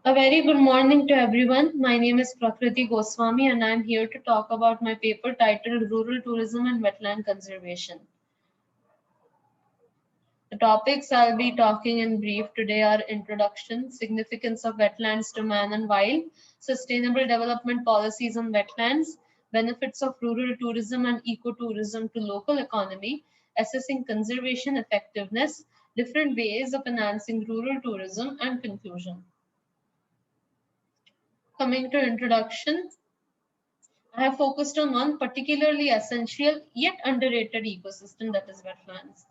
A very good morning to everyone. My name is Prakriti Goswami and I am here to talk about my paper titled Rural Tourism and Wetland Conservation. The topics I'll be talking in brief today are introduction, significance of wetlands to man and wild, sustainable development policies on wetlands, benefits of rural tourism and ecotourism to local economy, assessing conservation effectiveness, different ways of enhancing rural tourism, and conclusion. Coming to introduction, I have focused on one particularly essential yet underrated ecosystem, that is wetlands.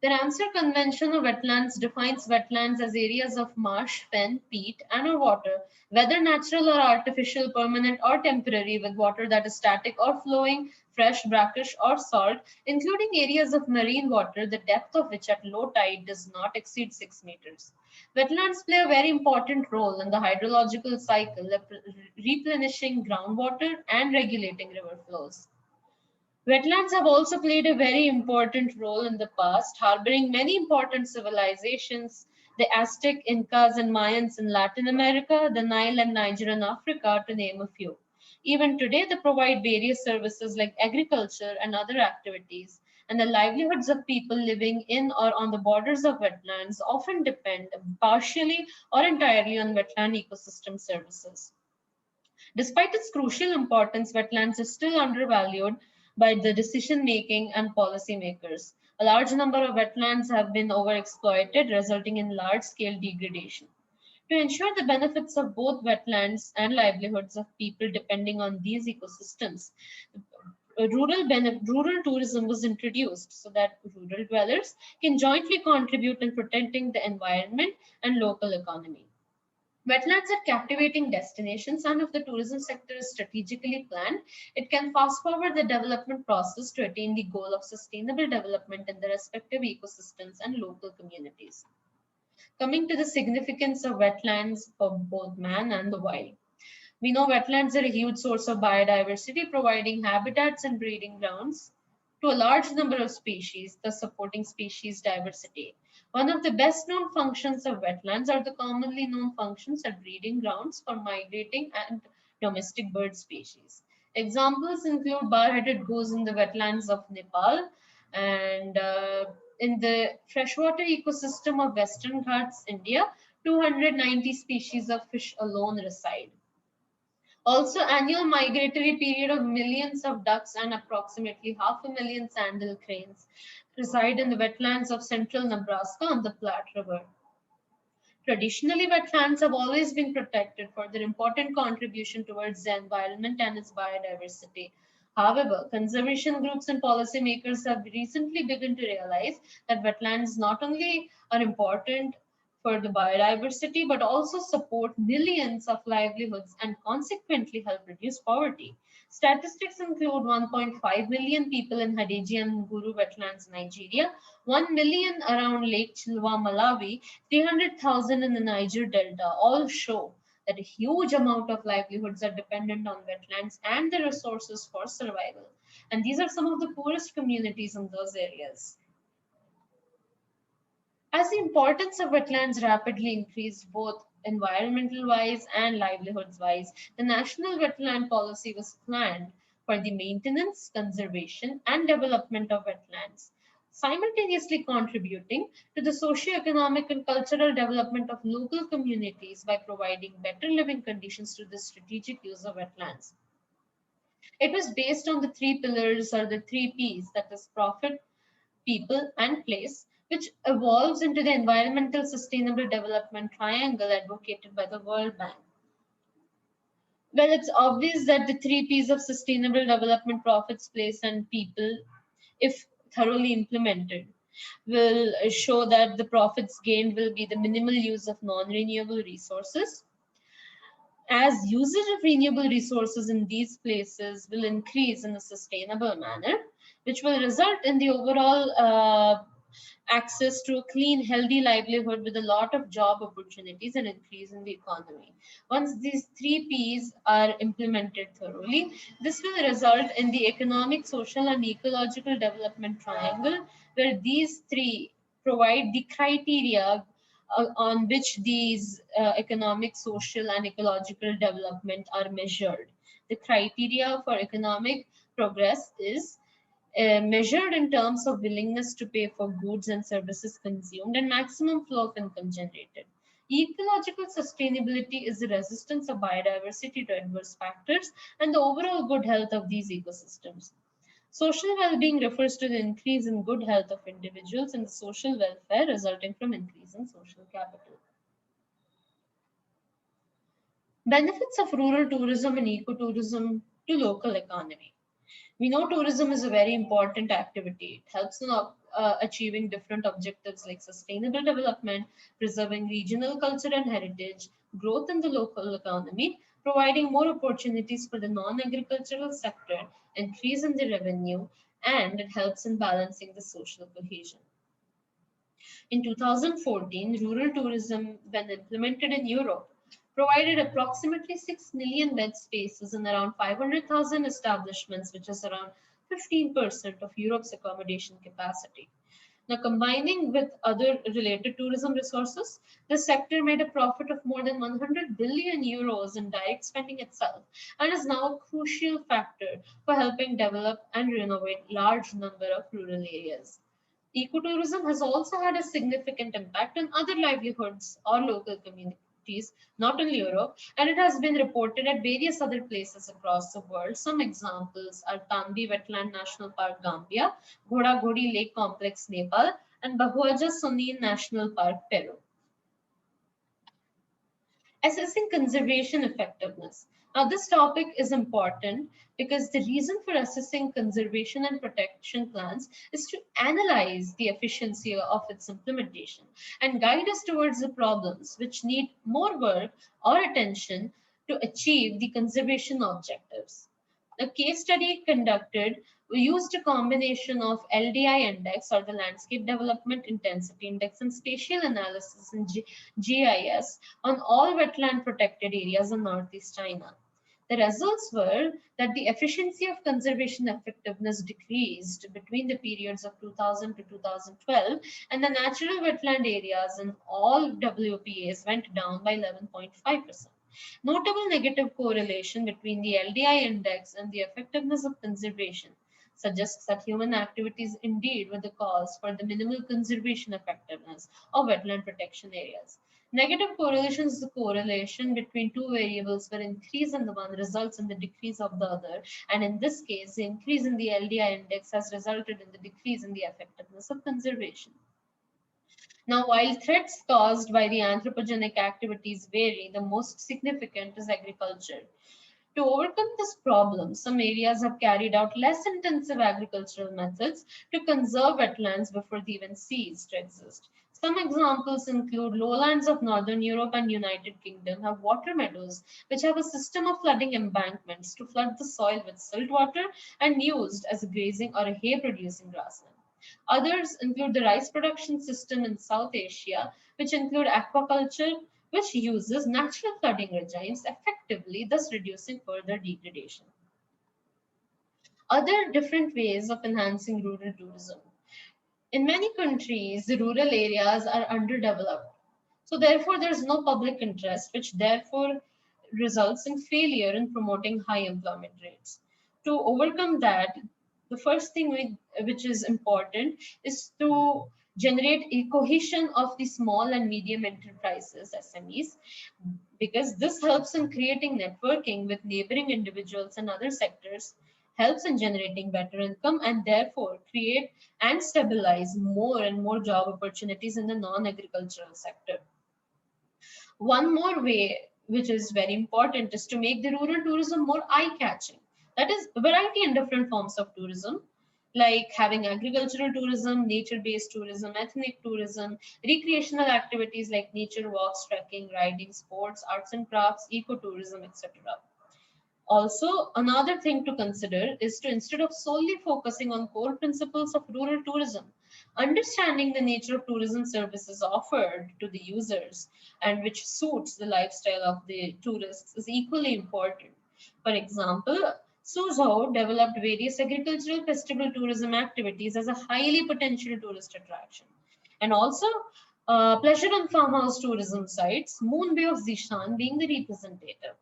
The Ramsar Convention of Wetlands defines wetlands as areas of marsh, fen, peat, and or water, whether natural or artificial, permanent or temporary, with water that is static or flowing, fresh, brackish, or salt, including areas of marine water, the depth of which at low tide does not exceed 6 meters. Wetlands play a very important role in the hydrological cycle, replenishing groundwater and regulating river flows. Wetlands have also played a very important role in the past, harboring many important civilizations, the Aztec, Incas, and Mayans in Latin America, the Nile and Niger in Africa, to name a few. Even today, they provide various services like agriculture and other activities, and the livelihoods of people living in or on the borders of wetlands often depend partially or entirely on wetland ecosystem services. Despite its crucial importance, wetlands are still undervalued by the decision making and policy makers. A large number of wetlands have been overexploited, resulting in large scale degradation. To ensure the benefits of both wetlands and livelihoods of people depending on these ecosystems, rural tourism was introduced so that rural dwellers can jointly contribute in protecting the environment and local economy. Wetlands are captivating destinations, and if the tourism sector is strategically planned, it can fast forward the development process to attain the goal of sustainable development in the respective ecosystems and local communities. Coming to the significance of wetlands for both man and the wild. We know wetlands are a huge source of biodiversity, providing habitats and breeding grounds to a large number of species, thus supporting species diversity. One of the best known functions of wetlands are the commonly known functions as breeding grounds for migrating and domestic bird species. Examples include bar-headed goose in the wetlands of Nepal and in the freshwater ecosystem of Western Ghats, India, 290 species of fish alone reside. Also, annual migratory period of millions of ducks and approximately 500,000 sandal cranes reside in the wetlands of central Nebraska on the Platte River. Traditionally, wetlands have always been protected for their important contribution towards the environment and its biodiversity. However, conservation groups and policymakers have recently begun to realize that wetlands not only are important for the biodiversity but also support millions of livelihoods and consequently help reduce poverty. Statistics include 1.5 million people in Hadejia and Nguru wetlands, Nigeria, 1 million around Lake Chilwa, Malawi, 300,000 in the Niger Delta, all show that a huge amount of livelihoods are dependent on wetlands and the resources for survival. And these are some of the poorest communities in those areas. As the importance of wetlands rapidly increased, both environmental wise and livelihoods wise, the National Wetland Policy was planned for the maintenance, conservation, and development of wetlands, simultaneously contributing to the socio-economic and cultural development of local communities by providing better living conditions to the strategic use of wetlands. It was based on the three pillars or the three P's, that is profit, people, and place, which evolves into the environmental sustainable development triangle advocated by the World Bank. Well, it's obvious that the three P's of sustainable development, profits, place, and people, if thoroughly implemented, will show that the profits gained will be the minimal use of non renewable resources, as usage of renewable resources in these places will increase in a sustainable manner, which will result in the overall access to a clean, healthy livelihood with a lot of job opportunities and increase in the economy. Once these three P's are implemented thoroughly, this will result in the economic, social, and ecological development triangle, where these three provide the criteria on which these economic, social, and ecological development are measured. The criteria for economic progress is measured in terms of willingness to pay for goods and services consumed and maximum flow of income generated. Ecological sustainability is the resistance of biodiversity to adverse factors and the overall good health of these ecosystems. Social well-being refers to the increase in good health of individuals and the social welfare resulting from increase in social capital. Benefits of rural tourism and ecotourism to local economy. We know tourism is a very important activity. It helps in achieving different objectives like sustainable development, preserving regional culture and heritage, growth in the local economy, providing more opportunities for the non-agricultural sector, increase in the revenue, and it helps in balancing the social cohesion. In 2014, rural tourism, when implemented in Europe, provided approximately 6 million bed spaces in around 500,000 establishments, which is around 15% of Europe's accommodation capacity. Now, combining with other related tourism resources, the sector made a profit of more than 100 billion euros in direct spending itself and is now a crucial factor for helping develop and renovate large number of rural areas. Ecotourism has also had a significant impact on other livelihoods or local communities, not only Europe, and it has been reported at various other places across the world. Some examples are Tambi Wetland National Park, Gambia, Ghoda Ghodi Lake Complex, Nepal, and Bahuaja Sonin National Park, Peru. Assessing conservation effectiveness. Now, this topic is important because the reason for assessing conservation and protection plans is to analyze the efficiency of its implementation and guide us towards the problems which need more work or attention to achieve the conservation objectives. The case study conducted, we used a combination of LDI index or the landscape development intensity index and spatial analysis in GIS on all wetland protected areas in Northeast China. The results were that the efficiency of conservation effectiveness decreased between the periods of 2000 to 2012, and the natural wetland areas in all WPAs went down by 11.5%. Notable negative correlation between the LDI index and the effectiveness of conservation suggests that human activities indeed were the cause for the minimal conservation effectiveness of wetland protection areas. Negative correlation is the correlation between two variables where increase in the one results in the decrease of the other. And in this case, the increase in the LDI index has resulted in the decrease in the effectiveness of conservation. Now, while threats caused by the anthropogenic activities vary, the most significant is agriculture. To overcome this problem, some areas have carried out less intensive agricultural methods to conserve wetlands before they even ceased to exist. Some examples include lowlands of Northern Europe and United Kingdom have water meadows, which have a system of flooding embankments to flood the soil with silt water and used as a grazing or a hay-producing grassland. Others include the rice production system in South Asia, which include aquaculture, which uses natural flooding regimes effectively, thus reducing further degradation. Other different ways of enhancing rural tourism. In many countries, the rural areas are underdeveloped. So therefore, there's no public interest, which therefore results in failure in promoting high employment rates. To overcome that, the first thing which is important is to generate a cohesion of the small and medium enterprises, SMEs, because this helps in creating networking with neighboring individuals and other sectors, helps in generating better income, and therefore create and stabilize more and more job opportunities in the non-agricultural sector. One more way, which is very important, is to make the rural tourism more eye-catching. That is, variety in different forms of tourism, like having agricultural tourism, nature-based tourism, ethnic tourism, recreational activities like nature walks, trekking, riding, sports, arts and crafts, ecotourism, etc. Also, another thing to consider is to, instead of solely focusing on core principles of rural tourism, understanding the nature of tourism services offered to the users and which suits the lifestyle of the tourists is equally important. For example, Suzhou developed various agricultural festival tourism activities as a highly potential tourist attraction. And also, Pleasure and farmhouse tourism sites, Moon Bay of Zishan being the representative.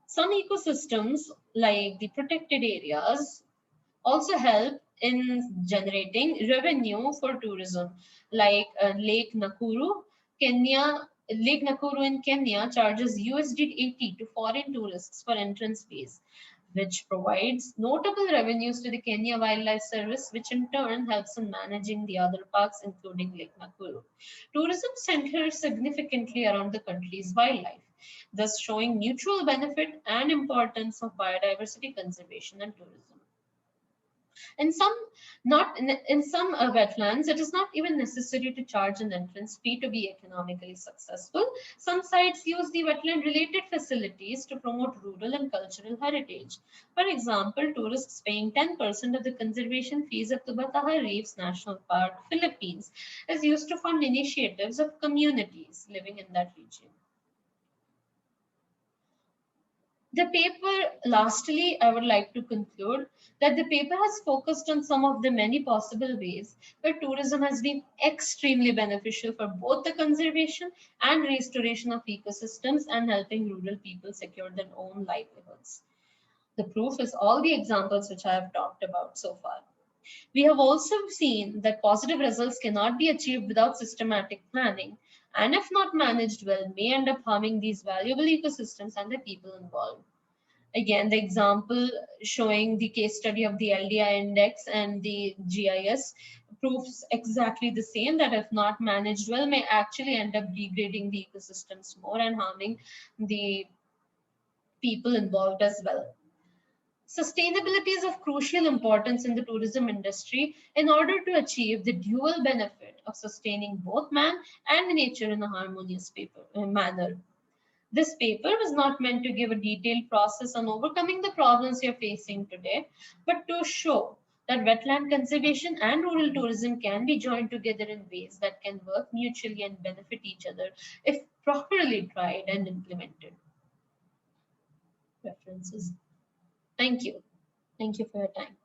Some ecosystems, like the protected areas, also help in generating revenue for tourism, like Lake Nakuru. Lake Nakuru in Kenya charges USD 80 to foreign tourists for entrance fees, which provides notable revenues to the Kenya Wildlife Service, which in turn helps in managing the other parks, including Lake Nakuru. Tourism centers significantly around the country's wildlife, thus showing mutual benefit and importance of biodiversity conservation and tourism. In some, not in some wetlands, it is not even necessary to charge an entrance fee to be economically successful. Some sites use the wetland-related facilities to promote rural and cultural heritage. For example, tourists paying 10% of the conservation fees at the Bataha Reefs National Park, Philippines, is used to fund initiatives of communities living in that region. The paper, lastly, I would like to conclude that the paper has focused on some of the many possible ways where tourism has been extremely beneficial for both the conservation and restoration of ecosystems and helping rural people secure their own livelihoods. The proof is all the examples which I have talked about so far. We have also seen that positive results cannot be achieved without systematic planning, and if not managed well, may end up harming these valuable ecosystems and the people involved. Again, the example showing the case study of the LDI index and the GIS proves exactly the same, that if not managed well, may actually end up degrading the ecosystems more and harming the people involved as well. Sustainability is of crucial importance in the tourism industry in order to achieve the dual benefit of sustaining both man and nature in a harmonious manner. This paper was not meant to give a detailed process on overcoming the problems you're facing today, but to show that wetland conservation and rural tourism can be joined together in ways that can work mutually and benefit each other if properly tried and implemented. References. Thank you. Thank you for your time.